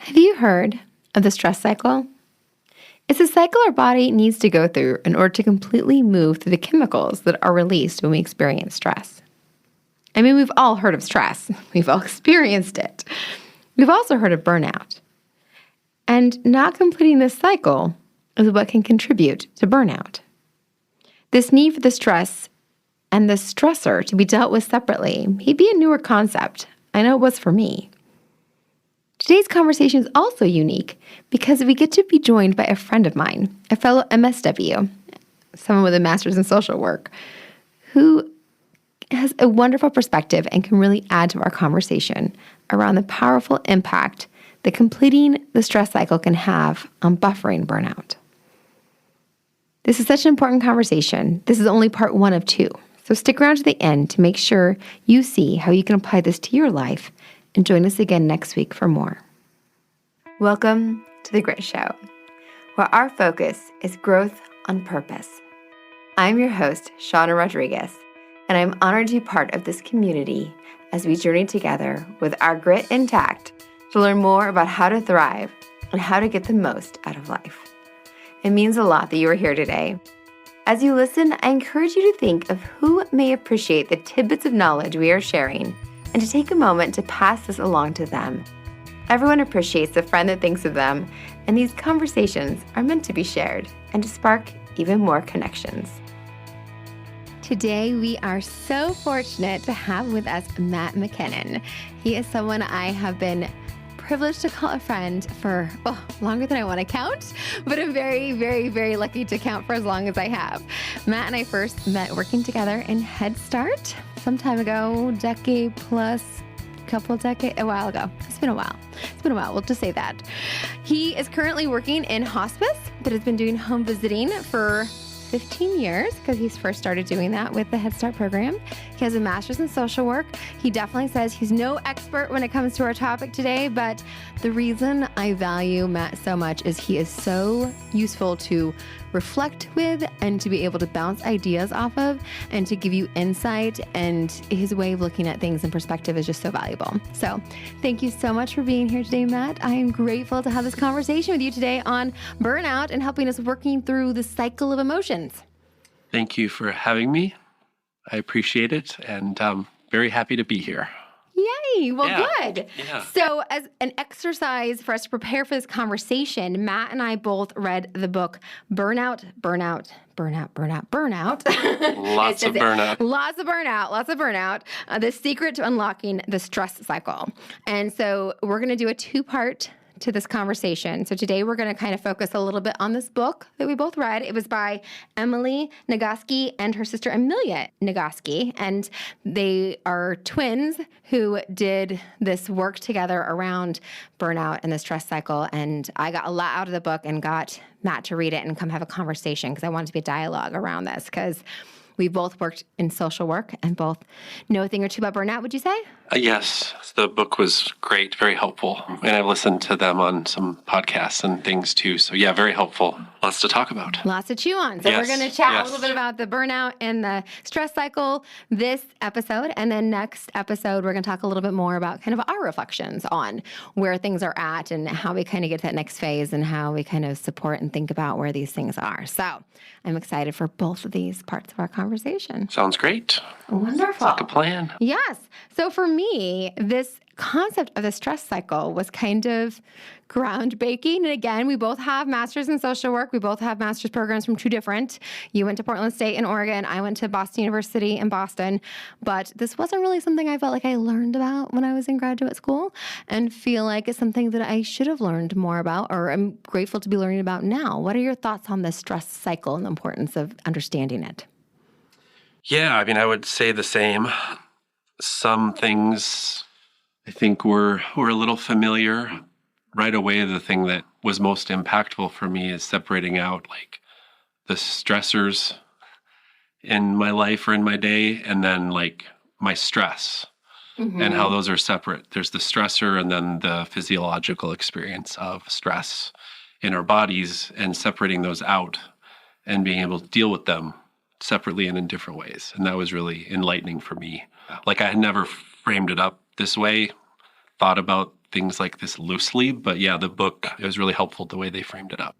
Have you heard of the stress cycle? It's a cycle our body needs to go through in order to completely move through the chemicals that are released when we experience stress. I mean, we've all heard of stress. We've all experienced it. We've also heard of burnout. And not completing this cycle is what can contribute to burnout. This need for the stress and the stressor to be dealt with separately may be a newer concept. I know it was for me. Today's conversation is also unique because we get to be joined by a friend of mine, a fellow MSW, someone with a master's in social work, who has a wonderful perspective and can really add to our conversation around the powerful impact that completing the stress cycle can have on buffering burnout. This is such an important conversation. This is only part 1 of 2. So stick around to the end to make sure you see how you can apply this to your life, and join us again next week for more. Welcome to The Grit Show, where our focus is growth on purpose. I'm your host, Shauna Rodriguez, and I'm honored to be part of this community as we journey together with our grit intact to learn more about how to thrive and how to get the most out of life. It means a lot that you are here today. As you listen, I encourage you to think of who may appreciate the tidbits of knowledge we are sharing and to take a moment to pass this along to them. Everyone appreciates the friend that thinks of them, and these conversations are meant to be shared and to spark even more connections. Today, we are so fortunate to have with us Matt McKinnon. He is someone I have been privileged to call a friend for longer than I want to count, but I'm very, very, very lucky to count for as long as I have. Matt and I first met working together in Head Start some time ago, decade plus, a while ago. It's been a while. We'll just say that. He is currently working in hospice, but has been doing home visiting for 15 years because he's first started doing that with the Head Start program. He has a master's in social work. He definitely says he's no expert when it comes to our topic today, but the reason I value Matt so much is he is so useful to reflect with and to be able to bounce ideas off of and to give you insight, and his way of looking at things and perspective is just so valuable. So thank you so much for being here today, Matt. I am grateful to have this conversation with you today on burnout and helping us working through the cycle of emotions. Thank you for having me. I appreciate it, and very happy to be here. Yay! Well, good. Yeah. So as an exercise for us to prepare for this conversation, Matt and I both read the book Burnout. Lots of burnout. The Secret to Unlocking the Stress Cycle. And so we're going to do a 2-part to this conversation. So today we're going to kind of focus a little bit on this book that we both read. It was by Emily Nagoski and her sister Amelia Nagoski, and they are twins who did this work together around burnout and the stress cycle. And I got a lot out of the book and got Matt to read it and come have a conversation because I wanted to be a dialogue around this because we both worked in social work and both know a thing or two about burnout, would you say? Yes, the book was great, very helpful. And I've listened to them on some podcasts and things too. So yeah, very helpful. Lots to talk about. Lots to chew on. So Yes, we're going to chat yes. a little bit about the burnout and the stress cycle this episode. And then next episode, we're going to talk a little bit more about kind of our reflections on where things are at and how we kind of get to that next phase and how we kind of support and think about where these things are. So I'm excited for both of these parts of our conversation. Sounds great. Wonderful. Like a plan. Yes. So for me, this concept of the stress cycle was kind of groundbreaking. And again, we both have masters in social work. We both have master's programs from 2 different. You went to Portland State in Oregon. I went to Boston University in Boston. But this wasn't really something I felt like I learned about when I was in graduate school and feel like it's something that I should have learned more about or I'm grateful to be learning about now. What are your thoughts on the stress cycle and the importance of understanding it? Yeah, I mean, I would say the same. Some things I think were a little familiar. Right away, the thing that was most impactful for me is separating out like the stressors in my life or in my day and then like my stress and how those are separate. There's the stressor and then the physiological experience of stress in our bodies and separating those out and being able to deal with them separately and in different ways. And that was really enlightening for me. Like I had never framed it up this way, thought about things like this loosely. But yeah, the book, it was really helpful the way they framed it up.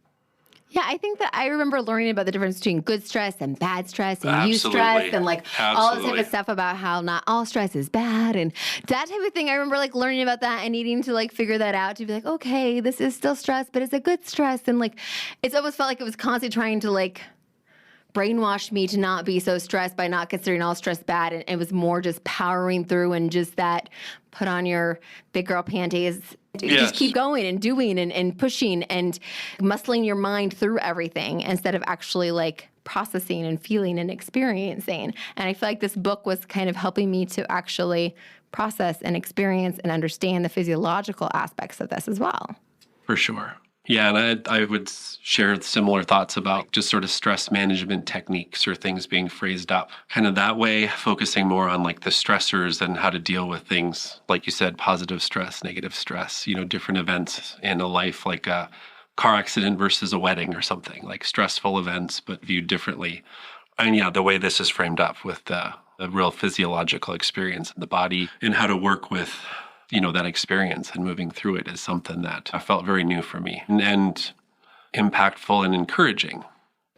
Yeah, I think that I remember learning about the difference between good stress and bad stress and Absolutely. eustress and like all this type Absolutely. of stuff about how not all stress is bad and that type of thing. I remember like learning about that and needing to like figure that out to be like, okay, this is still stress, but it's a good stress. And like, it's almost felt like it was constantly trying to like brainwashed me to not be so stressed by not considering all stress bad. And it was more just powering through and just that put on your big girl panties. Yes. Just keep going and doing and pushing and muscling your mind through everything instead of actually like processing and feeling and experiencing. And I feel like this book was kind of helping me to actually process and experience and understand the physiological aspects of this as well. For sure. Yeah, and I would share similar thoughts about just sort of stress management techniques or things being phrased up kind of that way, focusing more on like the stressors and how to deal with things, like you said, positive stress, negative stress, different events in a life like a car accident versus a wedding or something, like stressful events, but viewed differently. And yeah, the way this is framed up with the real physiological experience in the body and how to work with that experience and moving through it is something that I felt very new for me and impactful and encouraging.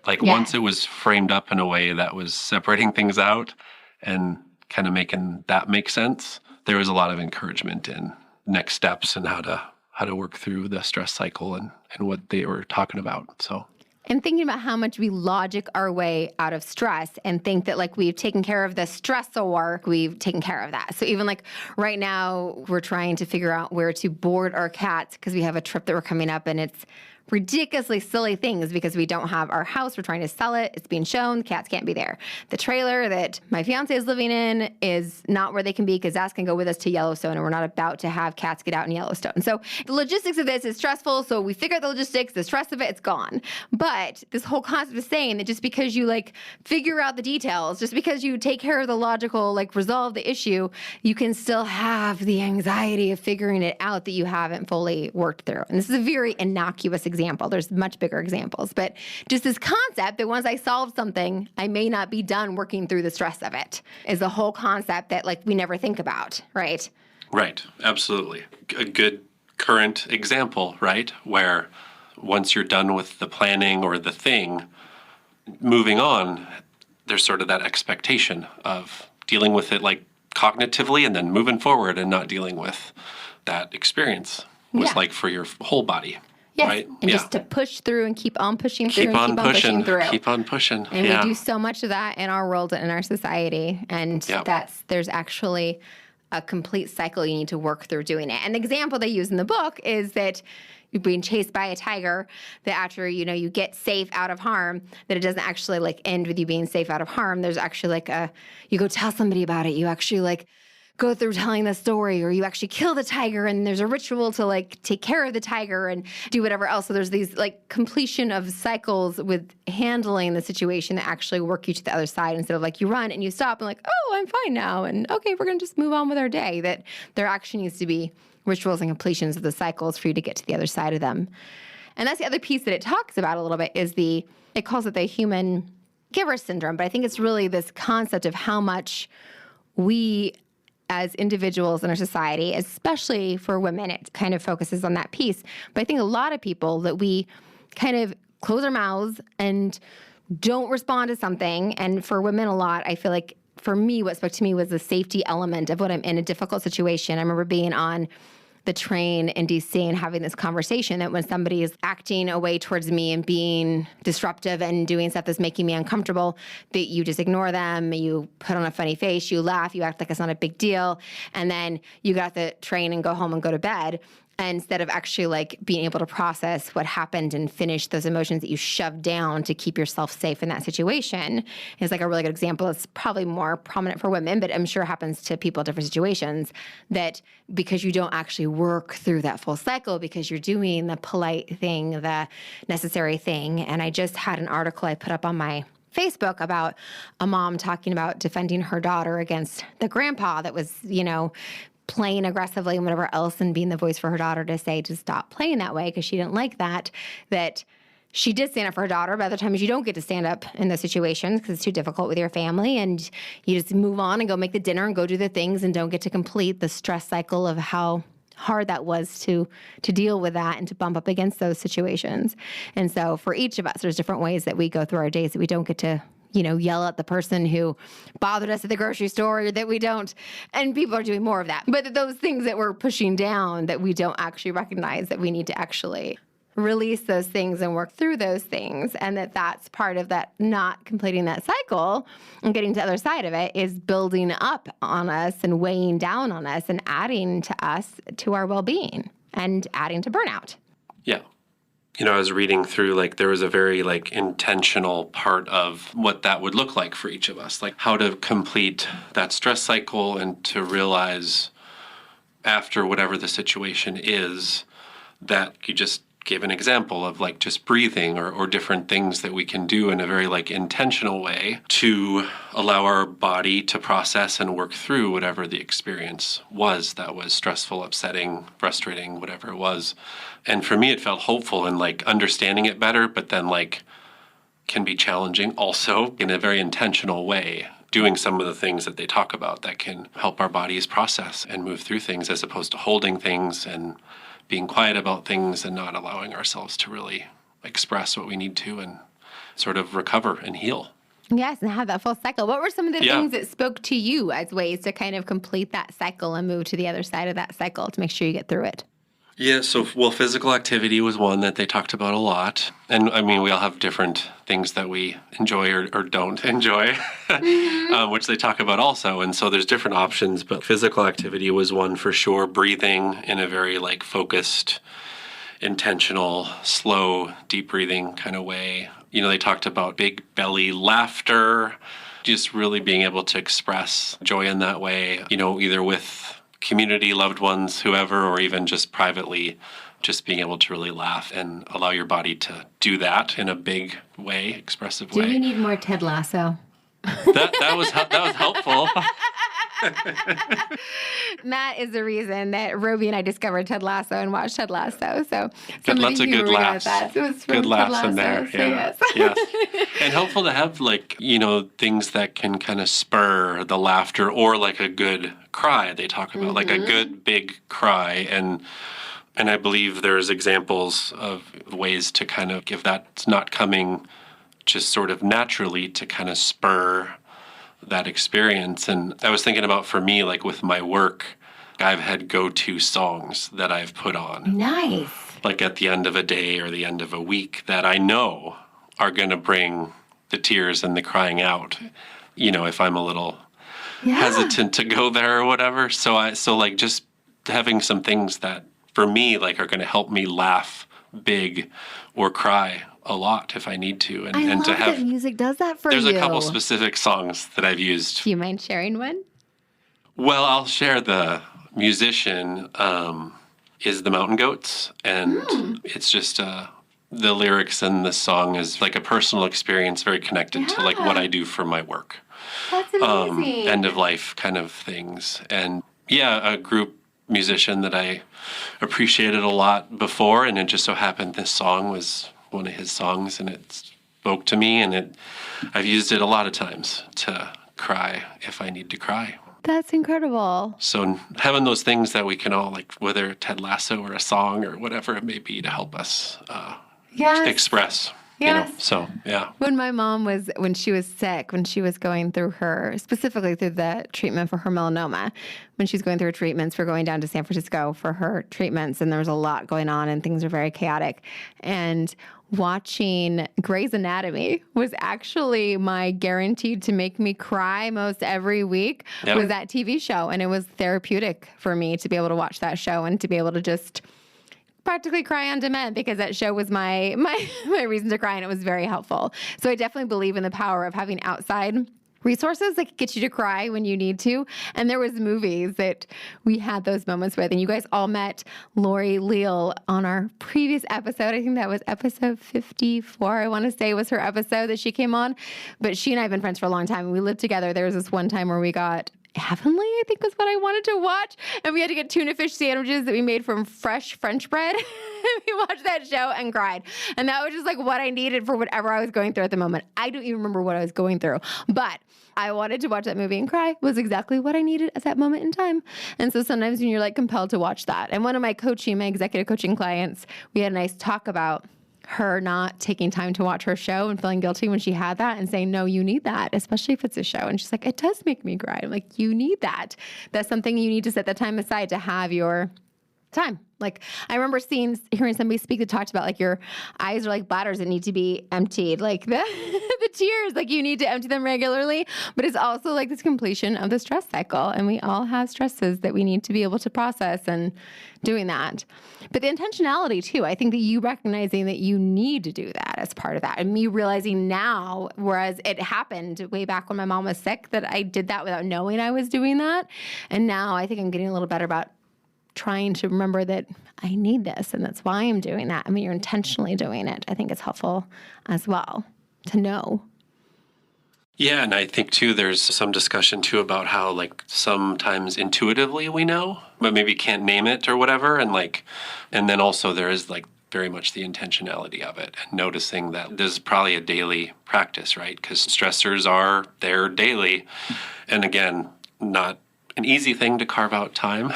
Like once it was framed up in a way that was separating things out and kind of making that make sense, there was a lot of encouragement in next steps and how to work through the stress cycle and what they were talking about. So. And thinking about how much we logic our way out of stress and think that like we've taken care of the stressor, we've taken care of that. So even like right now, we're trying to figure out where to board our cats because we have a trip that we're coming up and it's ridiculously silly things because we don't have our house. We're trying to sell it. It's being shown. The cats can't be there. The trailer that my fiance is living in is not where they can be because Zach can go with us to Yellowstone and we're not about to have cats get out in Yellowstone. So the logistics of this is stressful. So we figure out the logistics, the stress of it, it's gone. But this whole concept of saying that just because you like figure out the details, just because you take care of the logical, like resolve the issue, you can still have the anxiety of figuring it out that you haven't fully worked through. And this is a very innocuous example. There's much bigger examples, but just this concept that once I solve something, I may not be done working through the stress of it is the whole concept that like we never think about, right? Right, absolutely. A good current example, right? Where once you're done with the planning or the thing, moving on, there's sort of that expectation of dealing with it like cognitively and then moving forward and not dealing with that experience was like for your whole body. Yes, right? and just to push through and keep on pushing through Keep on pushing through. And we do so much of that in our world and in our society. And there's actually a complete cycle you need to work through doing it. And the example they use in the book is that you're being chased by a tiger, that after, you get safe out of harm, that it doesn't actually like end with you being safe out of harm. There's actually like you go tell somebody about it. You actually like go through telling the story, or you actually kill the tiger and there's a ritual to like take care of the tiger and do whatever else. So there's these like completion of cycles with handling the situation that actually work you to the other side instead of like you run and you stop and like, oh, I'm fine now. And okay, we're going to just move on with our day. That there actually needs to be rituals and completions of the cycles for you to get to the other side of them. And that's the other piece that it talks about a little bit is it calls it the human giver syndrome. But I think it's really this concept of how much we as individuals in our society, especially for women, it kind of focuses on that piece. But I think a lot of people that we kind of close our mouths and don't respond to something. And for women a lot, I feel like for me, what spoke to me was the safety element of when I'm in a difficult situation. I remember being on the train in DC and having this conversation that when somebody is acting away towards me and being disruptive and doing stuff that's making me uncomfortable, that you just ignore them, you put on a funny face, you laugh, you act like it's not a big deal, and then you get off the train and go home and go to bed. Instead of actually like being able to process what happened and finish those emotions that you shoved down to keep yourself safe in that situation is like a really good example. It's probably more prominent for women, but I'm sure it happens to people in different situations that because you don't actually work through that full cycle because you're doing the polite thing, the necessary thing. And I just had an article I put up on my Facebook about a mom talking about defending her daughter against the grandpa that was, playing aggressively and whatever else and being the voice for her daughter to say to stop playing that way because she didn't like that she did stand up for her daughter. But other times you don't get to stand up in those situations because it's too difficult with your family and you just move on and go make the dinner and go do the things and don't get to complete the stress cycle of how hard that was to deal with that and to bump up against those situations. And so for each of us, there's different ways that we go through our days that we don't get to, yell at the person who bothered us at the grocery store, or that we don't, and people are doing more of that. But those things that we're pushing down that we don't actually recognize, that we need to actually release those things and work through those things, and that's part of that not completing that cycle and getting to the other side of it is building up on us and weighing down on us and adding to us, to our well-being, and adding to burnout. Yeah. I was reading through, there was a very, intentional part of what that would look like for each of us, how to complete that stress cycle and to realize after whatever the situation is that you just gave an example of just breathing or different things that we can do in a very intentional way to allow our body to process and work through whatever the experience was that was stressful, upsetting, frustrating, whatever it was. And for me, it felt hopeful and understanding it better, but then can be challenging also in a very intentional way, doing some of the things that they talk about that can help our bodies process and move through things, as opposed to holding things and being quiet about things and not allowing ourselves to really express what we need to and sort of recover and heal. Yes, and have that full cycle. What were some of the things that spoke to you as ways to kind of complete that cycle and move to the other side of that cycle to make sure you get through it? Yeah, so, physical activity was one that they talked about a lot. And, we all have different things that we enjoy or don't enjoy, which they talk about also. And so there's different options, but physical activity was one for sure. Breathing in a very, focused, intentional, slow, deep breathing kind of way. They talked about big belly laughter, just really being able to express joy in that way, either with community, loved ones, whoever, or even just privately, just being able to really laugh and allow your body to do that in a big way, expressive way. Do we need more Ted Lasso? That was helpful. That is the reason that Roby and I discovered Ted Lasso and watched Ted Lasso. So lots of good laughs. That. So it was good Ted laughs Lasso, in there. so Yeah. Yes. And helpful to have things that can kind of spur the laughter, or a good cry they talk about, a good big cry. And I believe there's examples of ways to kind of give that not coming just sort of naturally, to kind of spur that experience. And I was thinking about, for me, with my work, I've had go-to songs that I've put on. Nice. At the end of a day or the end of a week that I know are going to bring the tears and the crying out, if I'm a little hesitant to go there or whatever. So just having some things that for me, are going to help me laugh big or cry a lot if I need to. And love to have that music does that for you. There's a couple specific songs that I've used. Do you mind sharing one? Well, I'll share. The musician is the Mountain Goats, and it's just the lyrics and the song is a personal experience, very connected to what I do for my work. That's amazing. End of life kind of things. And a group musician that I appreciated a lot before, and it just so happened this song was one of his songs, and it spoke to me, and I've used it a lot of times to cry if I need to cry. That's incredible. So having those things that we can all, whether Ted Lasso or a song or whatever it may be, to help us express. Yes. So, yeah. When she was sick, when she was going through specifically through the treatment for her melanoma, when she was going through her treatments, we're going down to San Francisco for her treatments, and there was a lot going on and things were very chaotic. And watching Grey's Anatomy was actually my guaranteed to make me cry most every week was that TV show. And it was therapeutic for me to be able to watch that show and to be able to just practically cry on demand, because that show was my reason to cry, and it was very helpful. So I definitely believe in the power of having outside resources that get you to cry when you need to. And there was movies that we had those moments with, and you guys all met Lori Leal on our previous episode. I think that was episode 54, I want to say, was her episode that she came on. But she and I have been friends for a long time, and we lived together. There was this one time where we got Heavenly, I think was what I wanted to watch. And we had to get tuna fish sandwiches that we made from fresh French bread. We watched that show and cried. And that was just like what I needed for whatever I was going through at the moment. I don't even remember what I was going through, but I wanted to watch that movie and cry was exactly what I needed at that moment in time. And so sometimes when you're like compelled to watch that, and one of my executive coaching clients, we had a nice talk about her not taking time to watch her show and feeling guilty when she had that and saying, no, you need that, especially if it's a show. And she's like, it does make me cry. I'm like, you need that. That's something you need to set that time aside to have your time. Like I remember hearing somebody speak that talked about like your eyes are like bladders that need to be emptied, like the tears, like you need to empty them regularly, but it's also like this completion of the stress cycle. And we all have stresses that we need to be able to process and doing that. But the intentionality too, I think that you recognizing that you need to do that as part of that. And me realizing now, whereas it happened way back when my mom was sick, that I did that without knowing I was doing that. And now I think I'm getting a little better about trying to remember that I need this and that's why I'm doing that. I mean, you're intentionally doing it. I think it's helpful as well to know. Yeah, and I think too, there's some discussion too about how like sometimes intuitively we know, but maybe can't name it or whatever. And then also there is like very much the intentionality of it and noticing that this is probably a daily practice, right? Because stressors are there daily. And again, not an easy thing to carve out time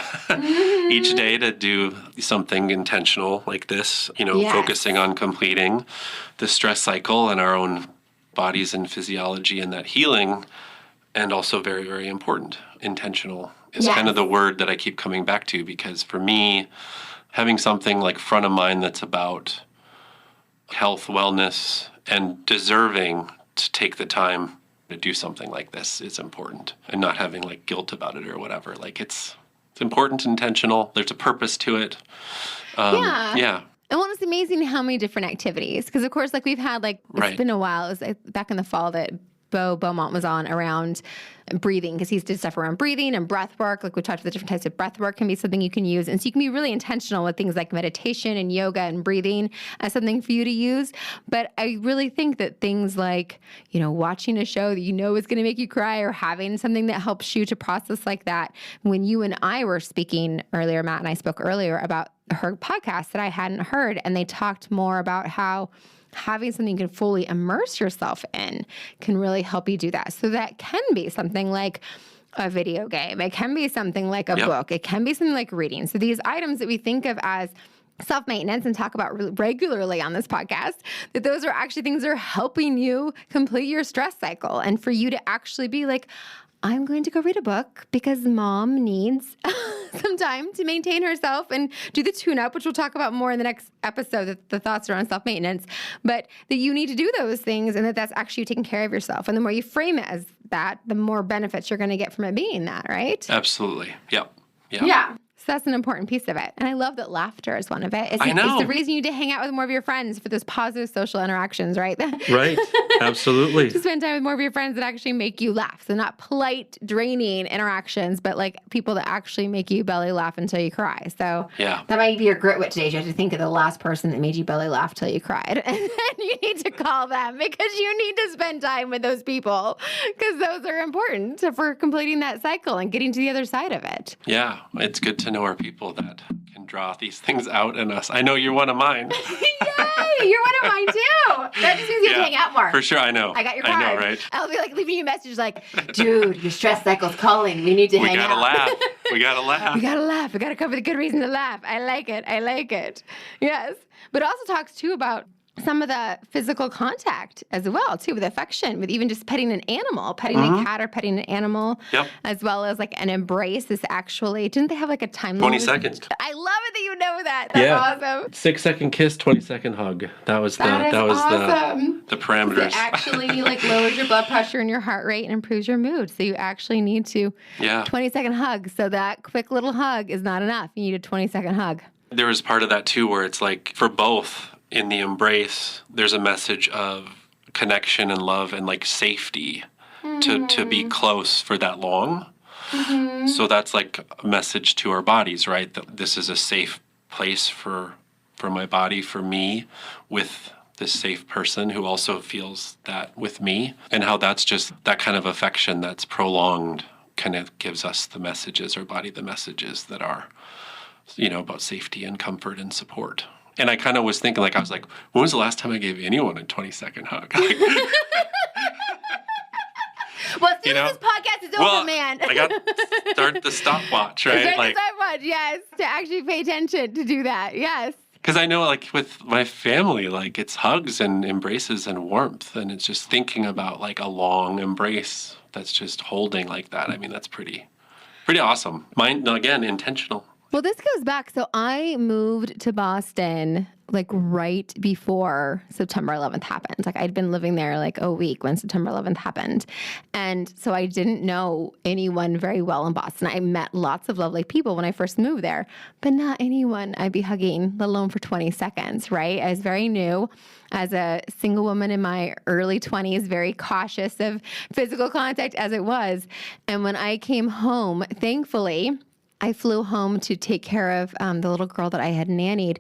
each day to do something intentional like this, Yes. Focusing on completing the stress cycle and our own bodies and physiology and that healing. And also very, very important. Intentional is Yes. kind of the word that I keep coming back to, because for me, having something like front of mind that's about health, wellness, and deserving to take the time to do something like this is important, and not having like guilt about it or whatever. Like it's important, intentional. There's a purpose to it. Yeah. And it's amazing how many different activities, because of course, like we've had it's Right. been a while. It was back in the fall that Beaumont was on around breathing, because he's did stuff around breathing and breath work. Like we talked about the different types of breath work can be something you can use. And so you can be really intentional with things like meditation and yoga and breathing as something for you to use. But I really think that things like, watching a show that is going to make you cry, or having something that helps you to process like that. When you and I were speaking earlier, Matt and I spoke earlier about her podcast that I hadn't heard, and they talked more about how having something you can fully immerse yourself in can really help you do that. So that can be something like a video game. It can be something like a book. It can be something like reading. So these items that we think of as self-maintenance and talk about regularly on this podcast, that those are actually things that are helping you complete your stress cycle. And for you to actually be like, I'm going to go read a book because mom needs some time to maintain herself and do the tune-up, which we'll talk about more in the next episode, the thoughts around self-maintenance, but that you need to do those things and that's actually you taking care of yourself. And the more you frame it as that, the more benefits you're going to get from it being that, right? Absolutely. Yep. Yeah. So that's an important piece of it. And I love that laughter is one of it. I know. It's the reason you need to hang out with more of your friends for those positive social interactions, right? Right. Absolutely. To spend time with more of your friends that actually make you laugh. So not polite, draining interactions, but like people that actually make you belly laugh until you cry. So Yeah. that might be your grit wit today. You have to think of the last person that made you belly laugh till you cried. And then you need to call them because you need to spend time with those people because those are important for completing that cycle and getting to the other side of it. Yeah. It's good to know our people that can draw these things out in us. I know you're one of mine. Yay! You're one of mine too. That just means you have to hang out more. For sure, I know. I got your card. I know, right? I'll be like leaving you a message like, dude, your stress cycle's calling. We need to hang out. We gotta laugh. We gotta laugh. We gotta come with a good reason to laugh. I like it. Yes. But it also talks too about some of the physical contact as well, too, with affection, with even just petting an animal, petting a cat or petting an animal, as well as like an embrace is actually, didn't they have like a time limit? 20 seconds. I love it that you know that. That's awesome. 6-second kiss, 20-second hug. That was awesome. the parameters. It actually like lowers your blood pressure and your heart rate and improves your mood. So you actually need to 20-second hug. So that quick little hug is not enough. You need a 20-second hug. There was part of that too where it's like for both in the embrace, there's a message of connection and love and like safety to be close for that long. Mm-hmm. So that's like a message to our bodies, right? That this is a safe place for my body, for me, with this safe person who also feels that with me, and how that's just that kind of affection that's prolonged kind of gives us the messages, our body the messages that are, about safety and comfort and support. And I kind of was thinking, I was like, when was the last time I gave anyone a 20-second hug? Well, as soon as this podcast is over, man. I got to start the stopwatch, right? Start the stopwatch, yes, to actually pay attention to do that, yes. Because I know, with my family, it's hugs and embraces and warmth, and it's just thinking about, a long embrace that's just holding like that. I mean, that's pretty awesome. Mine, again, intentional. Well, this goes back. So I moved to Boston right before September 11th happened. I'd been living there a week when September 11th happened. And so I didn't know anyone very well in Boston. I met lots of lovely people when I first moved there, but not anyone I'd be hugging, let alone for 20 seconds, right? I was very new as a single woman in my early 20s, very cautious of physical contact as it was. And when I came home, thankfully, I flew home to take care of the little girl that I had nannied.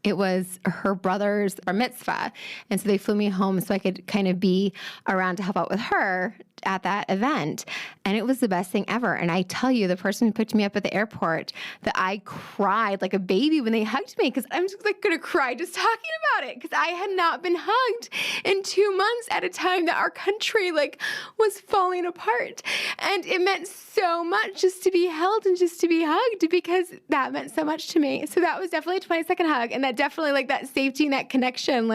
It was her brother's bar mitzvah. And so they flew me home so I could kind of be around to help out with her at that event. And it was the best thing ever. And I tell you, the person who picked me up at the airport, that I cried like a baby when they hugged me, because I'm just going to cry just talking about it, because I had not been hugged in 2 months at a time that our country was falling apart. And it meant so much just to be held and just to be hugged, because that meant so much to me. So that was definitely a 20-second hug. And that definitely that safety and that connection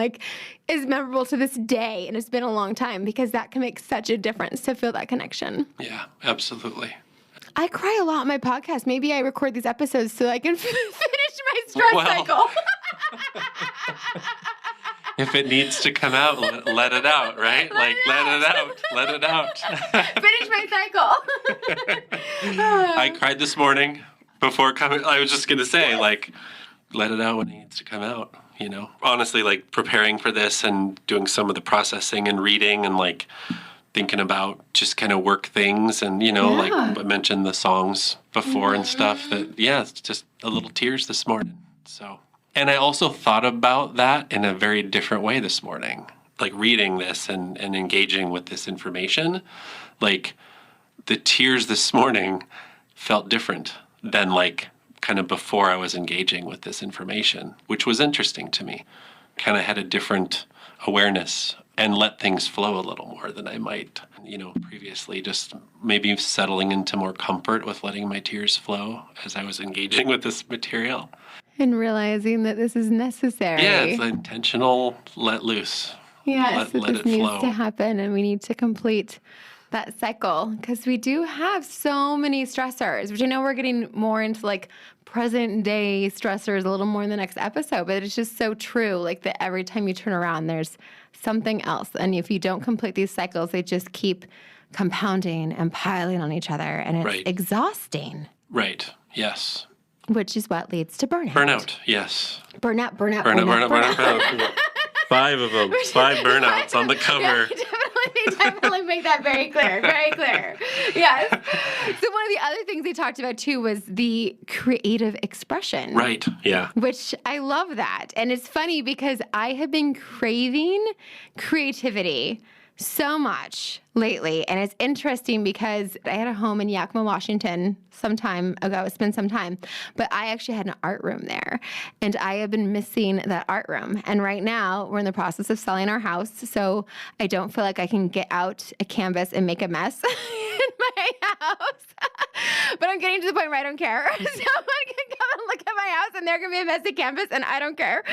is memorable to this day. And it's been a long time, because that can make such a difference to feel that connection. Yeah, absolutely. I cry a lot on my podcast. Maybe I record these episodes so I can finish my stress cycle. If it needs to come out, let it out, right? Let it out. Finish my cycle. I cried this morning before coming. I was just going to say, let it out when it needs to come out, Honestly, preparing for this and doing some of the processing and reading and, thinking about just kind of work things and, I mentioned the songs before and stuff that, it's just a little tears this morning. So, and I also thought about that in a very different way this morning, reading this and engaging with this information. The tears this morning felt different than kind of before I was engaging with this information, which was interesting to me. Kind of had a different awareness and let things flow a little more than I might, previously, just maybe settling into more comfort with letting my tears flow as I was engaging with this material. And realizing that this is necessary. Yeah, it's intentional, let loose. Yes, let this it needs flow. to happen, and we need to complete that cycle, because we do have so many stressors, which I know we're getting more into present day stressors a little more in the next episode, but it's just so true. That every time you turn around, there's something else. And if you don't complete these cycles, they just keep compounding and piling on each other, and it's exhausting. Right. Yes. Which is what leads to burnout. Burnout. Yes. Burnout. 5 of them. 5 burnouts on the cover. Yeah, definitely make that very clear. Very clear. Yes. So one of the other things they talked about too was the creative expression. Right. Yeah. Which I love that. And it's funny because I have been craving creativity so much lately. And it's interesting because I had a home in Yakima, Washington some time ago. It's been some time. But I actually had an art room there. And I have been missing that art room. And right now, we're in the process of selling our house. So I don't feel like I can get out a canvas and make a mess in my house. But I'm getting to the point where I don't care. Someone can come and look at my house and they're going to be a messy canvas and I don't care.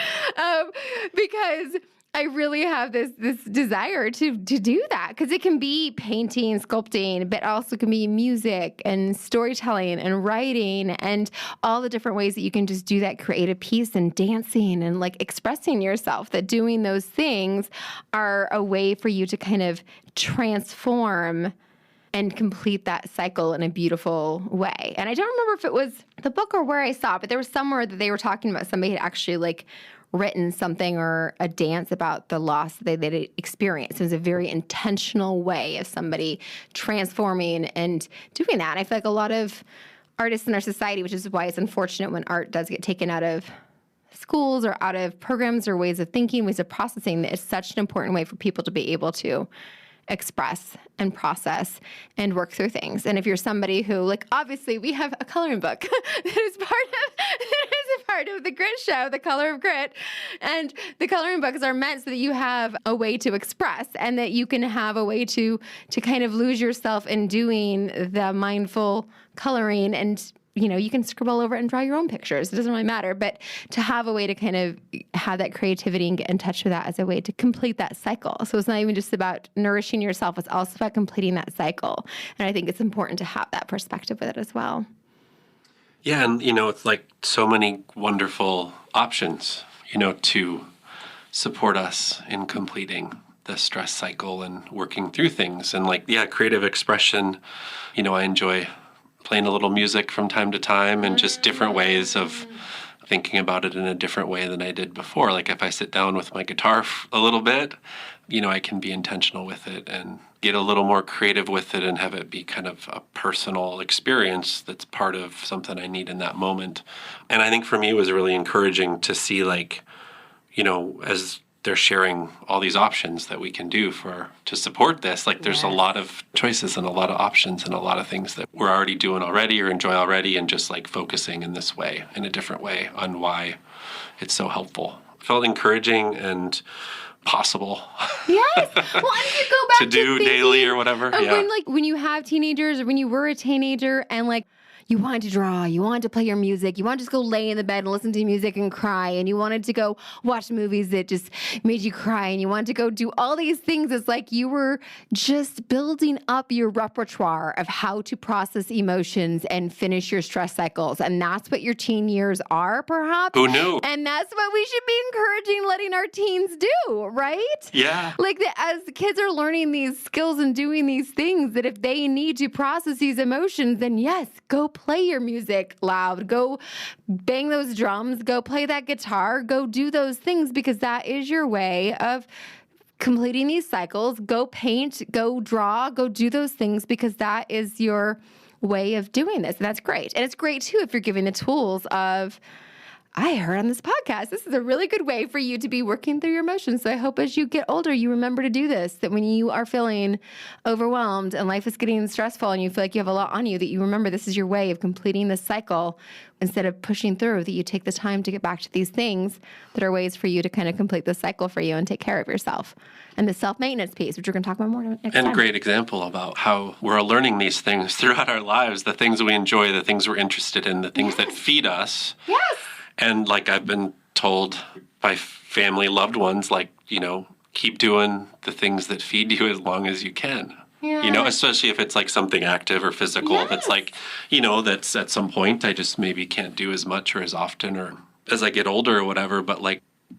Because I really have this desire to do that, because it can be painting, sculpting, but also can be music and storytelling and writing and all the different ways that you can just do that creative piece, and dancing and expressing yourself, that doing those things are a way for you to kind of transform and complete that cycle in a beautiful way. And I don't remember if it was the book or where I saw it, but there was somewhere that they were talking about somebody had actually written something or a dance about the loss that they'd experienced. It was a very intentional way of somebody transforming and doing that. And I feel like a lot of artists in our society, which is why it's unfortunate when art does get taken out of schools or out of programs or ways of thinking, ways of processing, that it's such an important way for people to be able to express and process and work through things. And if you're somebody who, like, obviously we have a coloring book that is part of the grit show, The Color of Grit. And the coloring books are meant so that you have a way to express and that you can have a way to kind of lose yourself in doing the mindful coloring. And you can scribble over it and draw your own pictures. It doesn't really matter. But to have a way to kind of have that creativity and get in touch with that as a way to complete that cycle. So it's not even just about nourishing yourself. It's also about completing that cycle. And I think it's important to have that perspective with it as well. Yeah, and it's like so many wonderful options, to support us in completing the stress cycle and working through things. And creative expression, I enjoy playing a little music from time to time and just different ways of thinking about it in a different way than I did before. Like if I sit down with my guitar a little bit, I can be intentional with it and get a little more creative with it and have it be kind of a personal experience that's part of something I need in that moment. And I think for me it was really encouraging to see as they're sharing all these options that we can do to support this. There's a lot of choices and a lot of options and a lot of things that we're already doing already or enjoy already, and just focusing in this way, in a different way, on why it's so helpful. It felt encouraging and possible. Yes. Well, and you go back to do daily or whatever. Yeah. When you have teenagers or when you were a teenager and you wanted to draw, you wanted to play your music, you wanted to just go lay in the bed and listen to music and cry, and you wanted to go watch movies that just made you cry, and you wanted to go do all these things. It's like you were just building up your repertoire of how to process emotions and finish your stress cycles. And that's what your teen years are, perhaps. Who knew? And that's what we should be encouraging, letting our teens do, right? Yeah. As the kids are learning these skills and doing these things, that if they need to process these emotions, then yes, go play your music loud, go bang those drums, go play that guitar, go do those things, because that is your way of completing these cycles. Go paint, go draw, go do those things, because that is your way of doing this. And that's great. And it's great too if you're giving the tools of, I heard on this podcast, this is a really good way for you to be working through your emotions. So I hope as you get older, you remember to do this, that when you are feeling overwhelmed and life is getting stressful and you feel like you have a lot on you, that you remember this is your way of completing this cycle instead of pushing through, that you take the time to get back to these things that are ways for you to kind of complete the cycle for you and take care of yourself. And the self-maintenance piece, which we're going to talk about more next time. And a great example about how we're learning these things throughout our lives, the things we enjoy, the things we're interested in, the things that feed us. Yes. And I've been told by family, loved ones, keep doing the things that feed you as long as you can. Yeah. Especially if it's something active or physical. Yes. That's that's at some point I just maybe can't do as much or as often or as I get older or whatever, but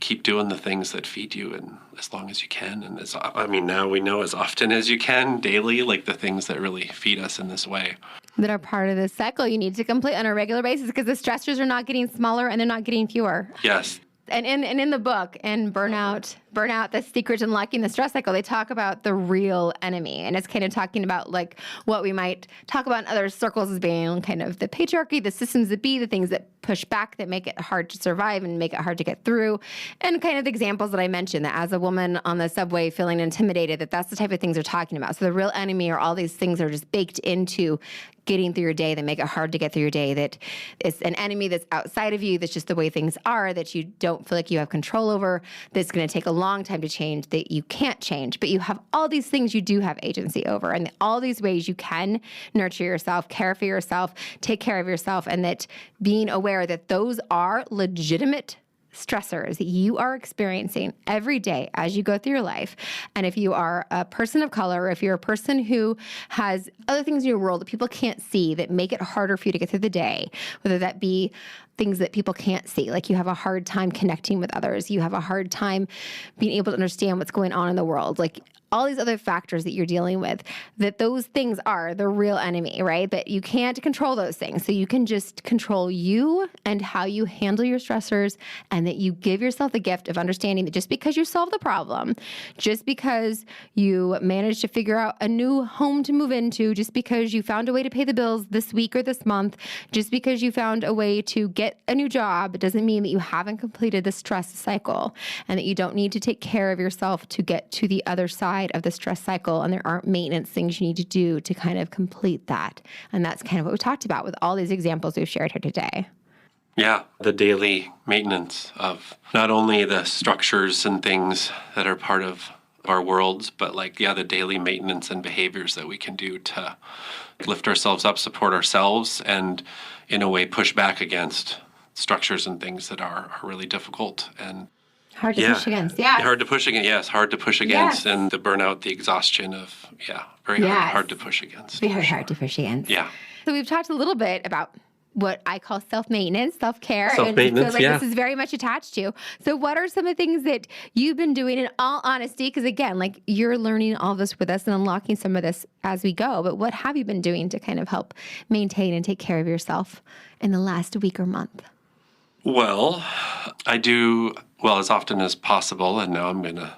keep doing the things that feed you and as long as you can. And now we know as often as you can daily, the things that really feed us in this way. That are part of this cycle you need to complete on a regular basis, because the stressors are not getting smaller and they're not getting fewer. Yes. And in the book, in Burnout, The Secret to Unlocking the Stress Cycle, they talk about the real enemy. And it's kind of talking about what we might talk about in other circles as being kind of the patriarchy, the systems that be, the things that push back, that make it hard to survive and make it hard to get through. And kind of the examples that I mentioned, that as a woman on the subway feeling intimidated, that's the type of things they're talking about. So the real enemy are all these things that are just baked into getting through your day, that make it hard to get through your day, that it's an enemy that's outside of you, that's just the way things are, that you don't feel like you have control over, that's going to take a long time to change, that you can't change. But you have all these things you do have agency over, and all these ways you can nurture yourself, care for yourself, take care of yourself, and that being aware that those are legitimate stressors that you are experiencing every day as you go through your life. And if you are a person of color, or if you're a person who has other things in your world that people can't see that make it harder for you to get through the day, whether that be things that people can't see, like you have a hard time connecting with others, you have a hard time being able to understand what's going on in the world, all these other factors that you're dealing with, that those things are the real enemy, right? That you can't control those things. So you can just control you and how you handle your stressors, and that you give yourself the gift of understanding that just because you solve the problem, just because you managed to figure out a new home to move into, just because you found a way to pay the bills this week or this month, just because you found a way to get get a new job, it doesn't mean that you haven't completed the stress cycle and that you don't need to take care of yourself to get to the other side of the stress cycle. And there aren't maintenance things you need to do to kind of complete that. And that's kind of what we talked about with all these examples we've shared here today. Yeah, the daily maintenance of not only the structures and things that are part of our worlds, but the daily maintenance and behaviors that we can do to lift ourselves up, support ourselves, and in a way push back against structures and things that are really difficult and hard to push against. Yeah. Hard to push against. Yes, hard to push against. And the burnout, the exhaustion of, very hard to push against. Very hard to push against. Yeah. So we've talked a little bit about what I call self-maintenance, self-care. Self-maintenance, and this is very much attached to. So what are some of the things that you've been doing in all honesty? Because again, you're learning all this with us and unlocking some of this as we go. But what have you been doing to kind of help maintain and take care of yourself in the last week or month? Well, I do, as often as possible. And now I'm going to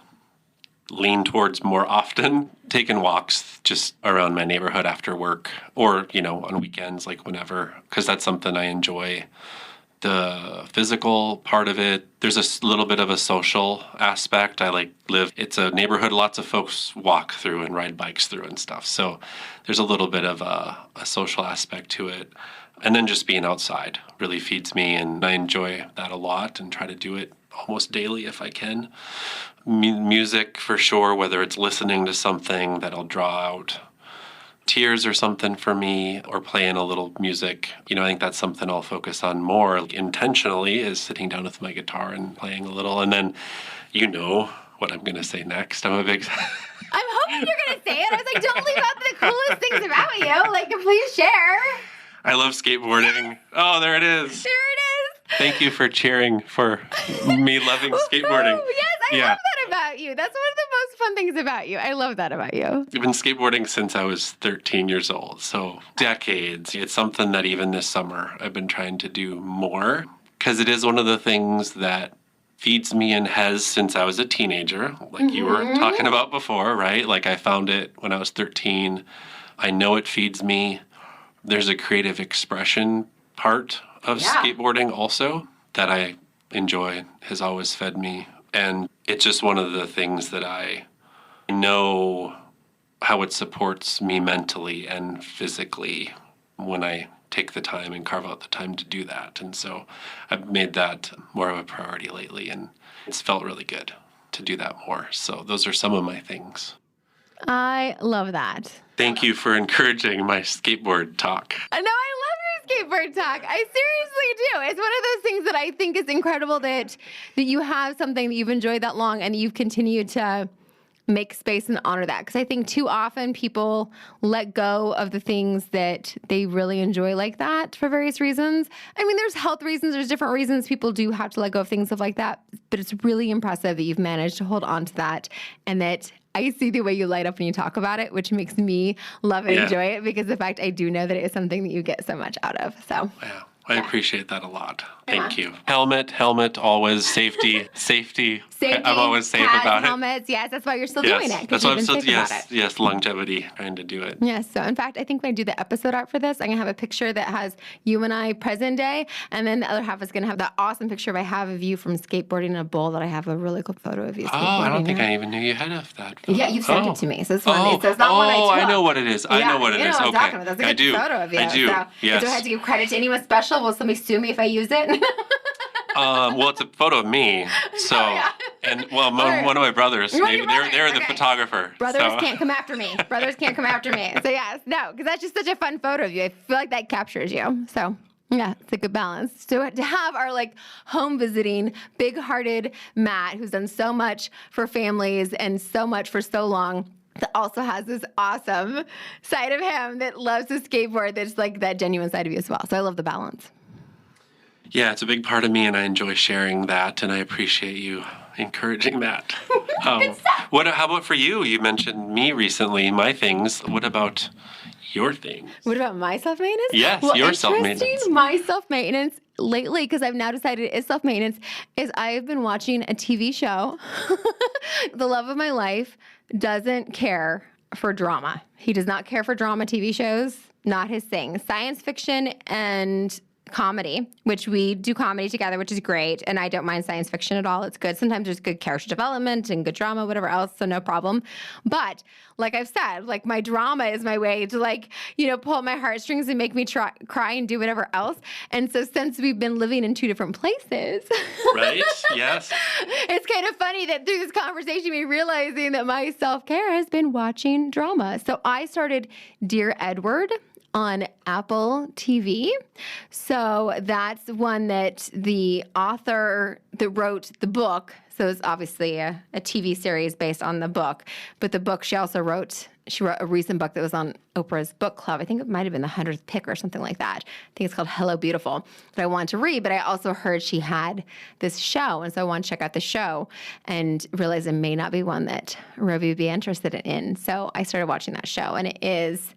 lean towards more often taking walks just around my neighborhood after work or, on weekends, whenever, because that's something I enjoy. The physical part of it, there's a little bit of a social aspect. I it's a neighborhood lots of folks walk through and ride bikes through and stuff. So there's a little bit of a social aspect to it. And then just being outside really feeds me, and I enjoy that a lot and try to do it almost daily if I can. Music for sure, whether it's listening to something that'll draw out tears or something for me, or playing a little music. I think that's something I'll focus on more intentionally, is sitting down with my guitar and playing a little. And then what I'm going to say next. I'm a big... I'm hoping you're going to say it. I was like, don't leave out the coolest things about you. Please share. I love skateboarding. Oh, there it is. There it is. Thank you for cheering for me loving skateboarding. Yes, I love that about you. That's one of the most fun things about you. I love that about you. I've been skateboarding since I was 13 years old, so decades. It's something that even this summer I've been trying to do more, because it is one of the things that feeds me and has since I was a teenager, you were talking about before, right? I found it when I was 13. I know it feeds me. There's a creative expression part of skateboarding also that I enjoy, has always fed me. And it's just one of the things that I know how it supports me mentally and physically when I take the time and carve out the time to do that. And so I've made that more of a priority lately, and it's felt really good to do that more. So those are some of my things. I love that. Thank you for encouraging my skateboard talk. No, I love your skateboard talk. I seriously do. It's one of those things that I think is incredible that you have something that you've enjoyed that long and you've continued to make space and honor that. Because I think too often people let go of the things that they really enjoy like that for various reasons. I mean, there's health reasons, there's different reasons people do have to let go of things like that. But it's really impressive that you've managed to hold on to that, and that I see the way you light up when you talk about it, which makes me love and enjoy it, because the fact I do know that it is something that you get so much out of. So I appreciate that a lot. Thank you. Helmet, always safety. I'm always safe about it. Helmets, yes, that's why you're still doing it. That's why I'm still, yes, longevity, trying to do it. Yes, so in fact, I think when I do the episode art for this, I'm going to have a picture that has you and I present day, and then the other half is going to have that awesome picture I have of you from skateboarding in a bowl that I have a really cool photo of you skateboarding. Oh, I don't think I even knew you had that photo. Yeah, you sent it to me. So it's one. So it's not one I took. I know what it is. I know what it is. Okay. That's a good photo of you. I do. So, yes. Do I have to give credit to anyone special? Will somebody sue me if I use it? Well, it's a photo of me. So, and one of my brothers, they're the photographer. Brothers can't come after me. So yes, no, because that's just such a fun photo of you. I feel like that captures you. So yeah, it's a good balance. So to have our home visiting, big-hearted Matt, who's done so much for families and so much for so long, that also has this awesome side of him that loves to skateboard. That's that genuine side of you as well. So I love the balance. Yeah, it's a big part of me, and I enjoy sharing that, and I appreciate you encouraging that. How about for you? You mentioned me recently, my things. What about your things? What about my self-maintenance? Yes, your self-maintenance. My self-maintenance lately, because I've now decided it is self-maintenance, is I've been watching a TV show. The love of my life doesn't care for drama. He does not care for drama TV shows. Not his thing. Science fiction and comedy, which we do comedy together, which is great. And I don't mind science fiction at all. It's good. Sometimes there's good character development and good drama, whatever else, so no problem. But like I've said, like my drama is my way to like, pull at my heartstrings and make me cry and do whatever else. And so since we've been living in two different places, right? Yes. It's kind of funny that through this conversation, me realizing that my self-care has been watching drama. So I started Dear Edward on Apple TV. So that's one that the author that wrote the book, so it's obviously a TV series based on the book, but the book she wrote a recent book that was on Oprah's book club. I think it might have been the 100th pick or something like that. I think it's called Hello Beautiful, that I wanted to read, but I also heard she had this show, and so I wanted to check out the show and realized it may not be one that Rovi would be interested in. So I started watching that show, and it is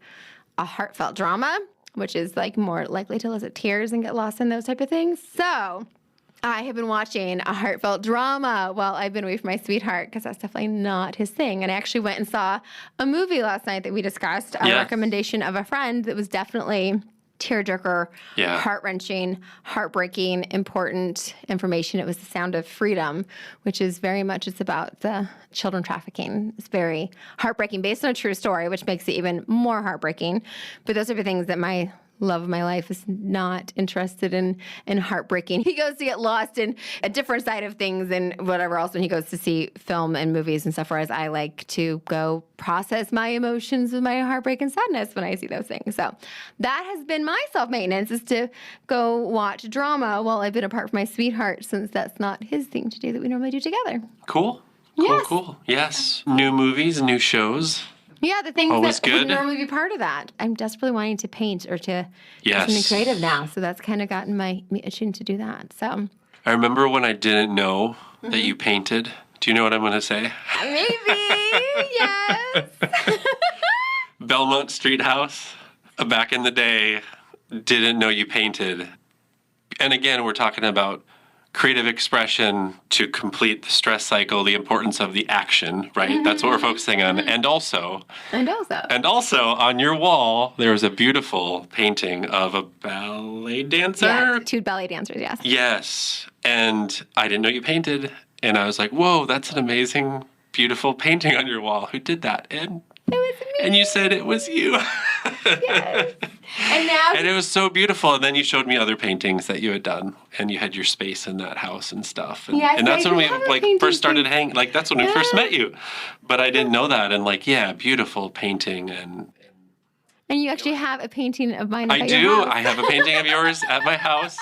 a heartfelt drama, which is like more likely to elicit tears and get lost in those type of things. So I have been watching a heartfelt drama while I've been away from my sweetheart, because that's definitely not his thing. And I actually went and saw a movie last night that we discussed, a recommendation of a friend that was definitely tearjerker, heart-wrenching, heartbreaking, important information. It was The Sound of Freedom, which is very much, it's about the children trafficking. It's very heartbreaking, based on a true story, which makes it even more heartbreaking. But those are the things that my love of my life is not interested in heartbreaking. He goes to get lost in a different side of things and whatever else when he goes to see film and movies and stuff, whereas I like to go process my emotions with my heartbreak and sadness when I see those things. So that has been my self-maintenance, is to go watch drama while I've been apart from my sweetheart, since that's not his thing to do that we normally do together. Cool. Cool. Yes. New movies, new shows. Yeah, the things that would normally be part of that. I'm desperately wanting to paint or to do something creative now. So that's kind of gotten me itching to do that. So I remember when I didn't know that you painted. Do you know what I'm going to say? Maybe, yes. Belmont Street House, back in the day, didn't know you painted. And again, we're talking about creative expression to complete the stress cycle, the importance of the action, right? That's what we're focusing on. And also on your wall, there was a beautiful painting of a ballet dancer. Yeah, two ballet dancers, yes. Yes. And I didn't know you painted. And I was like, whoa, that's an amazing, beautiful painting on your wall. Who did that? And it was me. And you said it was you. Yes. And it was so beautiful. And then you showed me other paintings that you had done, and you had your space in that house and stuff. And, yes, and that's when we first started hanging. Like that's when we first met you. But I didn't know that. And beautiful painting and you actually have a painting of mine. I do. I have a painting of yours at my house,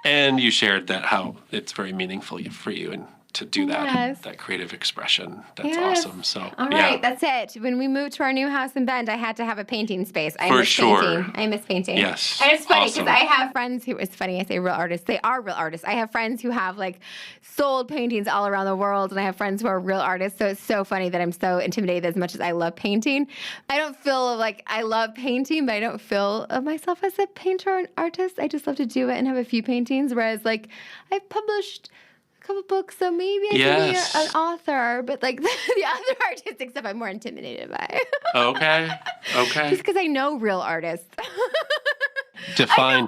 and you shared that how it's very meaningful for you and to do that creative expression. That's awesome. So all right, that's it. When we moved to our new house in Bend, I had to have a painting space. I miss painting. Yes. And it's funny because I have friends who, it's funny I say real artists, they are real artists. I have friends who have like sold paintings all around the world, and I have friends who are real artists. So it's so funny that I'm so intimidated as much as I love painting. I don't feel like I love painting, but I don't feel of myself as a painter or an artist. I just love to do it and have a few paintings. Whereas like I've published a couple books, so maybe I can be an author, but like the other artistic stuff I'm more intimidated by. Okay. Just because I know real artists. Define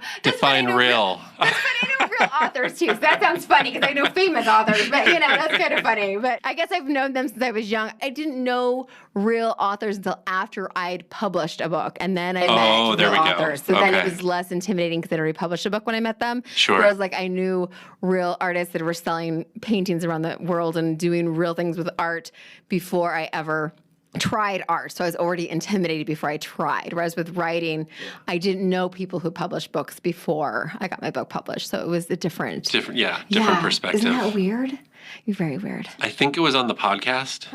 real. That's funny. I know real authors too, so that sounds funny because I know famous authors, but that's kind of funny. But I guess I've known them since I was young. I didn't know real authors until after I'd published a book, and then I met real authors. So then it was less intimidating because I'd already published a book when I met them. Sure. Whereas like I knew real artists that were selling paintings around the world and doing real things with art before I ever tried art. So I was already intimidated before I tried. Whereas with writing, I didn't know people who published books before I got my book published. So it was a different perspective. Isn't that weird? You're very weird. I think it was on the podcast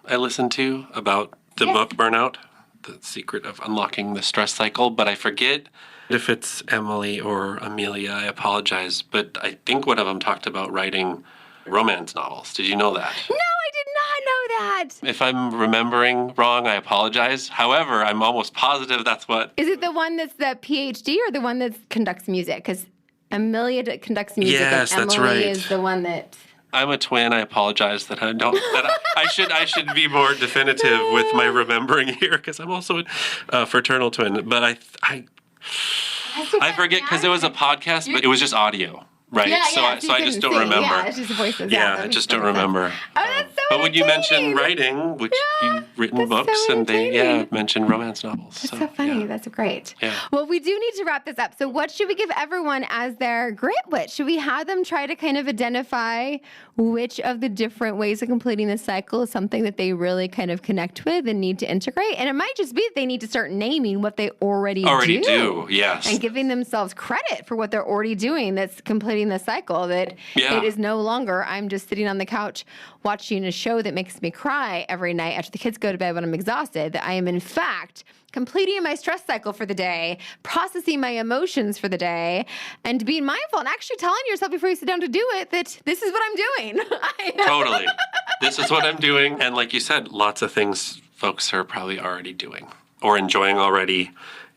I listened to about the book Burnout, The Secret of Unlocking the Stress Cycle. But I forget if it's Emily or Amelia. I apologize. But I think one of them talked about writing romance novels. Did you know that? No, I did not know that. If I'm remembering wrong, I apologize. However, I'm almost positive that's what... Is it the one that's the PhD or the one that conducts music? Because Amelia conducts music and Emily that's right. is the one that... I'm a twin. I apologize that I don't... I should be more definitive with my remembering here because I'm also a fraternal twin. But I forget because it was a podcast, but it was just audio. Right. Yeah, so yeah, I just don't remember. Yeah, it's just the voices. Yeah, I just don't remember. Oh, that's so But when you entertaining. mentioned writing, which you've written that's books, so and they entertaining. mentioned romance novels. That's so funny. Yeah. That's great. Yeah. Well, we do need to wrap this up. So what should we give everyone as their grit wit? Should we have them try to kind of identify which of the different ways of completing the cycle is something that they really kind of connect with and need to integrate? And it might just be that they need to start naming what they already do. Yes. And giving themselves credit for what they're already doing that's completing the cycle, that it is no longer, I'm just sitting on the couch watching a show that makes me cry every night after the kids go to bed when I'm exhausted, that I am in fact completing my stress cycle for the day, processing my emotions for the day, and being mindful and actually telling yourself before you sit down to do it that this is what I'm doing. Totally. This is what I'm doing. And like you said, lots of things folks are probably already doing or enjoying already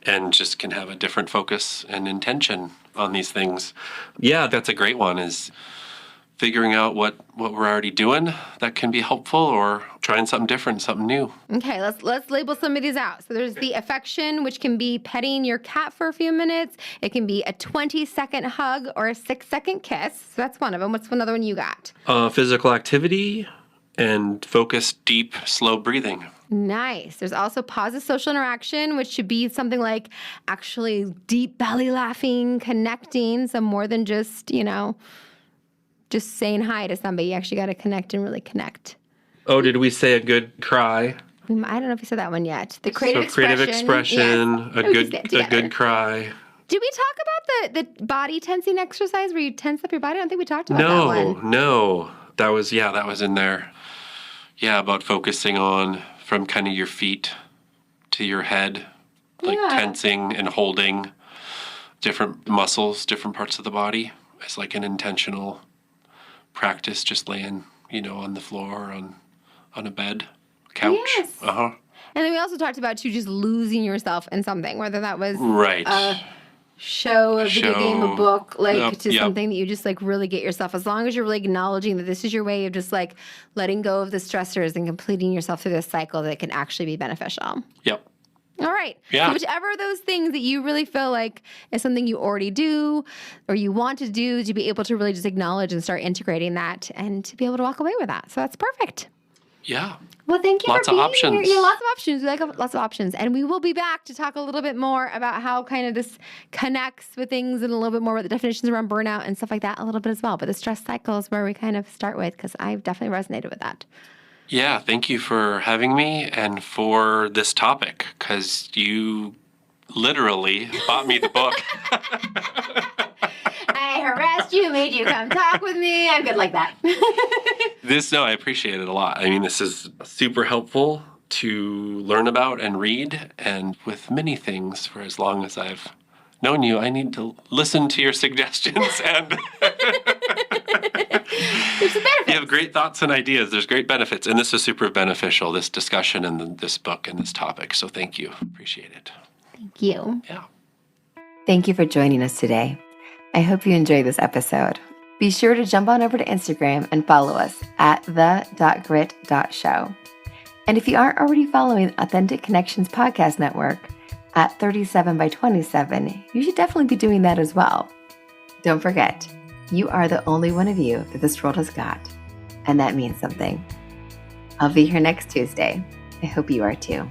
and just can have a different focus and intention on these things. Yeah, that's a great one, is figuring out what we're already doing that can be helpful, or trying something different, something new. Okay, let's label some of these out. So there's the affection, which can be petting your cat for a few minutes. It can be a 20-second hug or a 6-second kiss. So that's one of them. What's another one you got? Physical activity and focused, deep, slow breathing. Nice. There's also positive social interaction, which should be something like actually deep belly laughing, connecting, so more than just, just saying hi to somebody. You actually got to connect and really connect. Oh, did we say a good cry? I don't know if you said that one yet. The creative creative expression, yes. a good cry. Did we talk about the body tensing exercise where you tense up your body? I don't think we talked about that one. No. That was in there. Yeah, about focusing on from kind of your feet to your head, like tensing and holding different muscles, different parts of the body. It's like an intentional practice, just laying, on the floor, on a bed, couch. Yes. Uh-huh. And then we also talked about just losing yourself in something, whether that was right. a show, a video game, a book, something that you just really get yourself, as long as you're really acknowledging that this is your way of just letting go of the stressors and completing yourself through this cycle that can actually be beneficial. Yep. All right. Yeah. So whichever of those things that you really feel like is something you already do or you want to do, to be able to really just acknowledge and start integrating that and to be able to walk away with that. So that's perfect. Yeah. Well, thank you lots for being of options. here. Yeah, lots of options. We like lots of options. And we will be back to talk a little bit more about how kind of this connects with things and a little bit more about the definitions around burnout and stuff like that a little bit as well. But the stress cycle is where we kind of start with, because I've definitely resonated with that. Yeah, thank you for having me and for this topic, because you literally bought me the book. I harassed you, made you come talk with me. I'm good like that. I appreciate it a lot. I mean, this is super helpful to learn about and read, and with many things, for as long as I've known you, I need to listen to your suggestions and There's some benefits. You have great thoughts and ideas. There's great benefits, and this is super beneficial, this discussion and this book and this topic. So thank you. Appreciate it. Thank you. Yeah. Thank you for joining us today. I hope you enjoyed this episode. Be sure to jump on over to Instagram and follow us at the.grit.show. And if you aren't already following Authentic Connections Podcast Network at 37 by 27, you should definitely be doing that as well. Don't forget, you are the only one of you that this world has got, and that means something. I'll be here next Tuesday. I hope you are too.